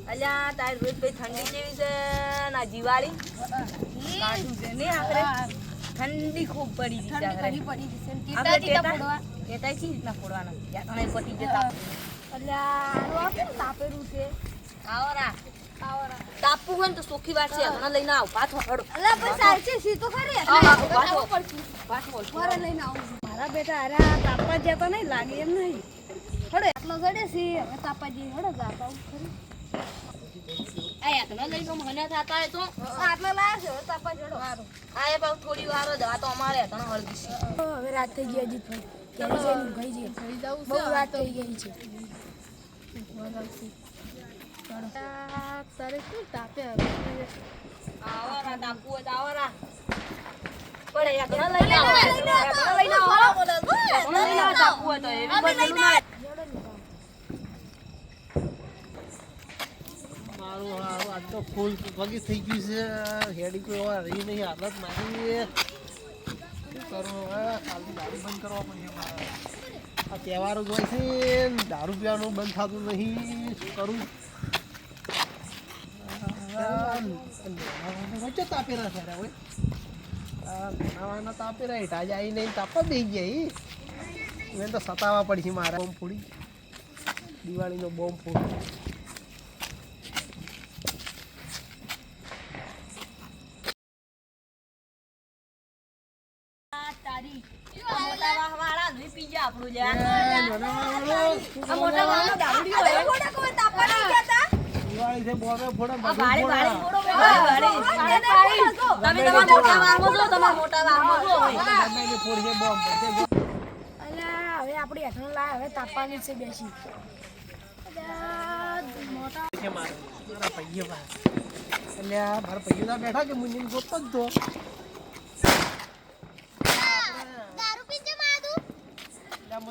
અલ્યા તાર રોજ ભાઈ ઠંડી જેવી છે ના દિવાળી કાઢું છે ને આખરે ઠંડી ખૂબ પડી છે ઠંડી પડી છે આપણે ટેટા છી રીતના ફોડવાના યાતણે પટી જતા અલ્યા આનો આ કેમ તાપેરું છે આવરા તાપુ હોય ને તો સોખી વાત છે હમણાં લઈને આવ પાછો હડો અલ્યા પણ ચાલશે સી તો ખરી પાછો મારે લઈને આવું મારા બેટા અરે તાપવા જતો નહીં લાગે એમ નહીં હડે આટલો જડે છે હવે તાપવા જઈએ હડો જાતા ખરી આયા તને લઈ ગયો મને થાતા હે તો આટલો લાયા છે હવે તાપવા જડો સારું આયે બાવ થોડી વાર જ આ તો અમારે તને હળદી છે હવે રાત થઈ ગઈ હજી થોડી ક્યારે જઈને ગઈ છે થઈ જાવ બહુ રાત થઈ ગઈ છે તારે શું તાપે આવરા તાપુ હોય તો આવરા પડે યા તને લઈને આવ લઈને આવ તાપુ હોય તો એવી બધું ના મારું આ તો ફૂલ વગી થઈ ગયું છે હેડી કોઈ એવા રહી નહીં હાલત મારી શું કરું હવે કાલથી દારૂ બંધ કરવા પડશે મારે આ તહેવારો જ હોય છે દારૂ પીવાનું બંધ થતું નહીં શું કરું વચ્ચે તાપેરા છે હવે નાના તાપેરા હેઠા જ આવી નહીં તાપવા દઈ ગયા એને તો સતાવવા પડશે મારે બોમ્બ ફોડી દિવાળીનો બોમ્બ ફોડી હવે આપડી હેઠળ લાય હવે તાપવાની છે બેસી મોટા મારા પૈયા એટલે મારા પૈયા બેઠા કે મુંજીને ગોતતો જ તો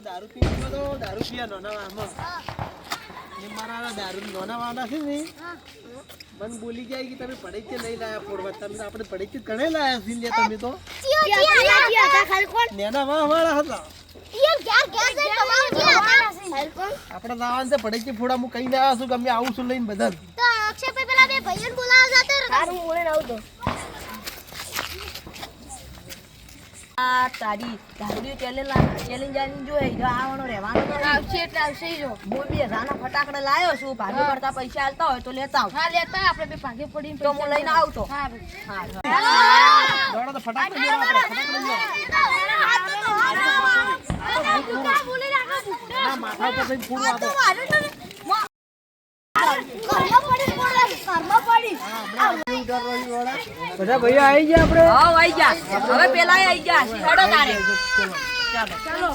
દારૂ પી ગયો તો દારૂ પીયા નાના વાળમાં મારા દારૂ નાના વાળા છે ને મને બોલી જાય કે તમે પડે છે નહીં લાયા ફોડવા તમે આપણે પડે છે ઘણે લાયા છે લે તમે તો નાના વાળા હતા આપણે લાવવાનું છે પડે છે ફોડા હું કઈ લાવ્યા છું કે અમે આવું છું લઈને બધા આ તારી દારૂ ચેલેન્જ જો આવવાનો રહેવાનો આવશે એટલે આવશે જો હું બી રાના ફટાકડા લાવ્યો છું ભાગે પડતા પૈસા આલતા હોય તો લેતા આવ હા લેતા આપણે બે ભાગે પડીને તો હું લઈને આવતો સારું દોડો તો ફટાકડા લેવા ના માથા ઉપર થઈને ફૂડ વાતો બધા ભૈયા આવી ગયા આપણે હા આવી જા હવે પેલા આવી જા હેડો તારે ચાલો ચાલો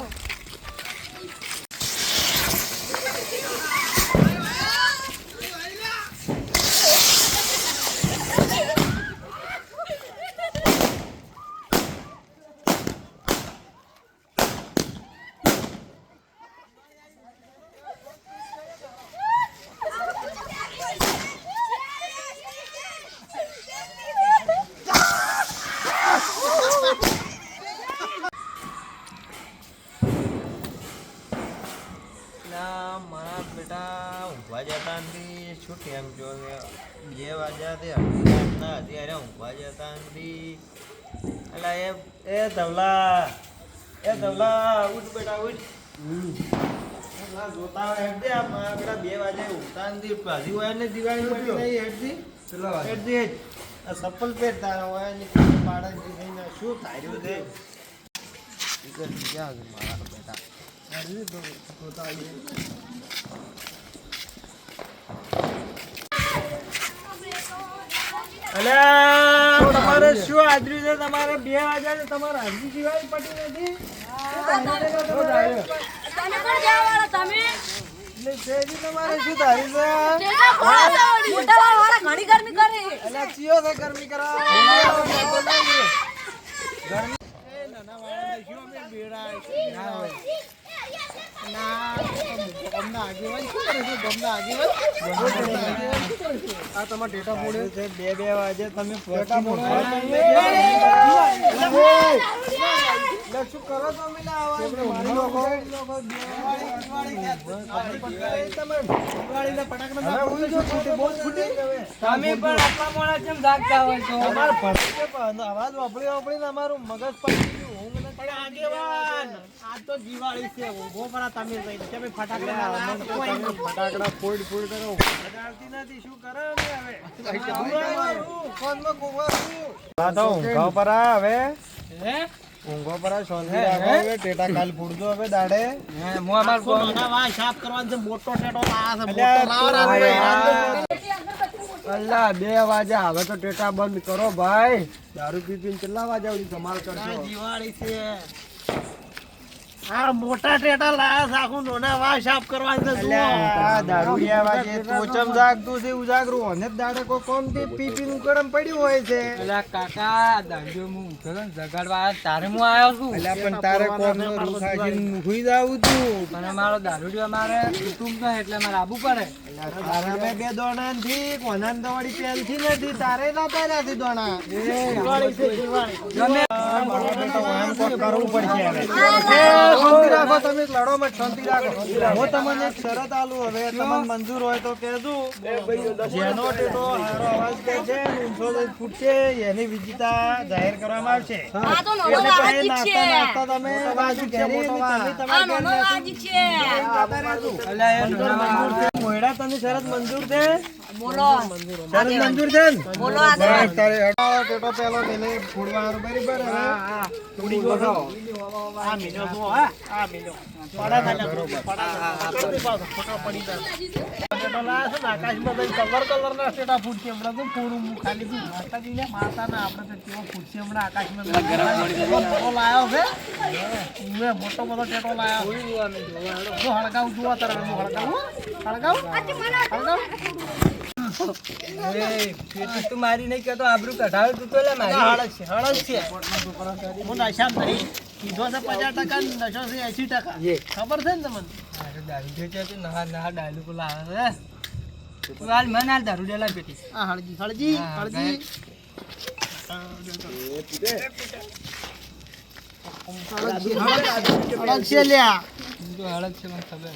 મારા બેટા ઊંઘવા જતા નથી શું ટાઈમ જો 2 વાગ્યા તે અત્યારે ઊંઘવા જતા નથી એટલે એ ધવલા ઉઠ બેટા ઉઠ જોતા હોય હેડ દે મારા બેટા 2 વાગે ઊંઘતા નથી ભાજી હોય ને દિવાળી પડી નહીં હેડ દે આ સફલ પહેરતા હોય ને પાડા જઈને શું થાય છે બીજા મારા બેટા તમારે શું હાજરી છે તમારે 2 વાગ્યા તમારે હાજરી દિવાળી પડી નથી તમારે શું થાય ઘણી ગરમી કરે એટલે ચિયો છે ગરમી કરા આ તમારા ડેટા મોડે છે 2 વાગે તમે શું કરો તમે લે આવા મારી લોકો દિવાળીના ફટાકડા બહુ ફૂટી તમે પણ આટલા મોડા કેમ જાગતા હોય છો અમાર અવાજ વાપરીને અમારું મગજ પડી ગયું ઊંઘ નથી પણ આગેવાન આજ તો દિવાળી છે ઊભો પરા તમે જઈને તમે ફટાકડા ફોડ કરો બજારતી નથી શું કરે હવે ફોનમાં ગોવા તો ઊંઘો પરા હવે હે ઊંઘો પરા શાંતિ રાખો હવે ટેટા કાલ ફૂડજો હવે દાડે હું અમાર નાના વા સાફ કરવાનો છે મોટો ટેટો લાયા છે મોટો લાવરા અલ્લા 2 વાગ્યા હવે તો ટેટા બંધ કરો ભાઈ દારૂ પીપીને કેટલા વાગ્યા સુધી ધમાલ કરશો દિવાળી છે આ મોટા ટેટા લાયા છે આખું નાના વા સાફ કરવાનું છે જુઓ આ દારૂડિયા વાગે તોચમ જાગતું છે ઉજાગરું અને જ દાડે કોઈ કોમ થી પીપીનું ગરમ પડ્યું હોય છે અલ્લા કાકા દાંડિયો હું ઉઠ્યો તો ને જગાડવા આયો તારે હું આવ્યો છું અલ્યા પણ તારે કોમ નો રૂખ આજીને હુઈ જાવું તું મને મારો દારૂડિયો મારે કુટુંબ ન એટલે મારે આબુ પડે તારા મે બે દોણા થી કોનાન દવાડી પેલથી નથી તારે ના પહેલા થી દોણા દિવાળી છે દિવાળી ગમે કરવું પડશે હવે શાંતિ રાખો તમે લડો મત શાંતિ રાખો હું તમને એક શરત આલું હવે તમને મંજૂર હોય તો કહેજો જેનો ટેટો હારો અવાજ કરે છે ઊંચો ફૂટશે એની વિજેતા જાહેર કરવામાં આવશે આ તો નવો એટલે વાજી પછી છે નાસ્તા તમે બાજુ ઘેરી તમે આ તમારા નવો વાજી છે અલ્લા એ મંજૂર છે મોયડા તને શરત મંજૂર છે બોલો શરત મંજૂર છે ને બોલો આગળ બસ તારે હટાવો ટેટો પેલો મેલે ફોડવાનું બરાબર હવે થોડી ગયો આ મિલો જો હા આ મિલો પડા ના ફોટો પડી જાય ટેટો લાયા છે ને આકાશમાં જઈ કલર ના ટેટા ફૂટશે હમણાં તો ફોડું હું ખાલી તું માતાજીને માતાના આપણે તો કેવો ફૂટશે હમણાં આકાશમાં ટેટો લાયો છે મેં મોટો બધો ટેટો લાયો જો હળગાવ જુઓ તારે હું હળગાવ તું મારી નહીં કહેતો આબરૂ કઢાવે તું તો લે મારી હળદ છે હું નશામ નહીં કીધો છે 50% નશો છે 80% ખબર છે ને તમને મારે દારૂ જે છે નહા નહા ડાયલું લાવે છે તું હાલ મને હાલ દારૂ ડેલા પેટી આ હળજી હળદ છે લ્યા તો હળદ છે મને ખબર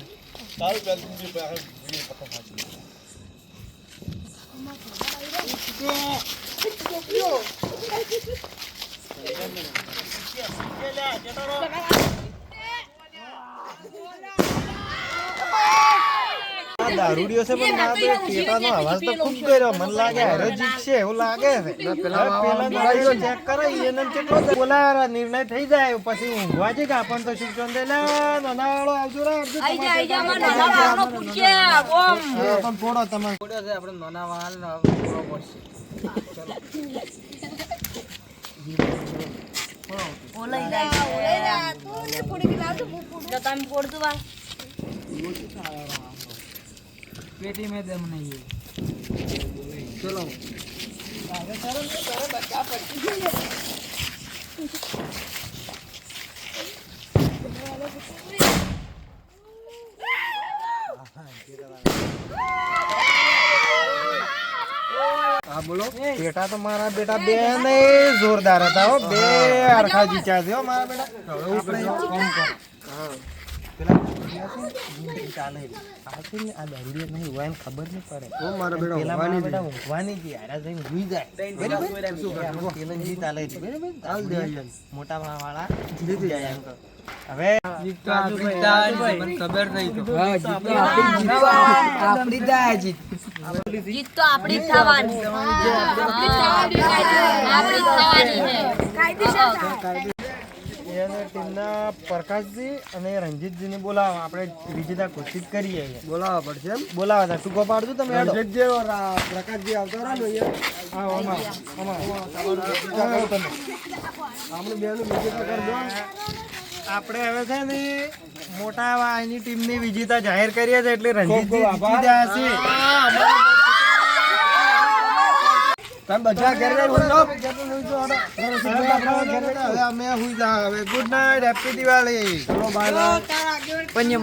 દારૂડિયો છે પણ ના ટેટાનો અવાજ તો ખૂબ કર્યો મને લાગે હારે જીતશે એવું લાગે છે પેલા દારૂડિયો ચેક કરે એને કેટલો બોલા નિર્ણય થઈ જાય પછી ઊંઘવા છે કે આપણને તો શિક્ષણ દે લે નાનાવાળો આવજો રે આઈ જા અમાર નાના વાળનો પૂછે બોમ પણ ફોડો તમે પડ્યો છે આપણે નાના વાળ ને પૂરો પડશે ઓલઈ જા તું ને પૂડી કે લાવ તો તમે પોડતું બા પેટી में दम नहीं है चलो હા બોલો બેટા તો મારા બેટા બે ને જોરદાર હતા હો બે હરખા જીત્યા છે હો મારા બેટા હવે આપણે કામ કર હા પેલા ચાલે આ દારૂડિયા નહીં હોય ને ખબર નહીં પડે તો મારા બેટા ઊંઘવાની જ યાર જઈને હુઈ જાય બરાબર તેલંજી ચાલે છે બરાબર ચાલ દે મોટા વાળા જીતી જાય એમ તો હવે જીત તો આપણી તારી મને ખબર નહીં તો હા જીત આપણી દાય જીત જીત તો આપણી જ થવાની આપણી થવાની છે એને ટીમના પ્રકાશજી અને રંજીતજીને બોલાવો આપણે વિજેતા ઘોષિત કરીએ બોલાવવા પડશે એમ બોલાવા ટૂંકો પાડજો તમે રંજીતજી પ્રકાશજી આવતા રહો ને આપણે બેનું વિજેતા કરજો આપણે હવે છે ને મોટા વાયની ટીમની વિજેતા જાહેર કરીએ છીએ એટલે રંજીતજી જીતી ગયા છે તમે બધા ઘરે હવે અમે હુઈ જા હવે ગુડ નાઈટ હેપી દિવાળી ચલો બાય બાય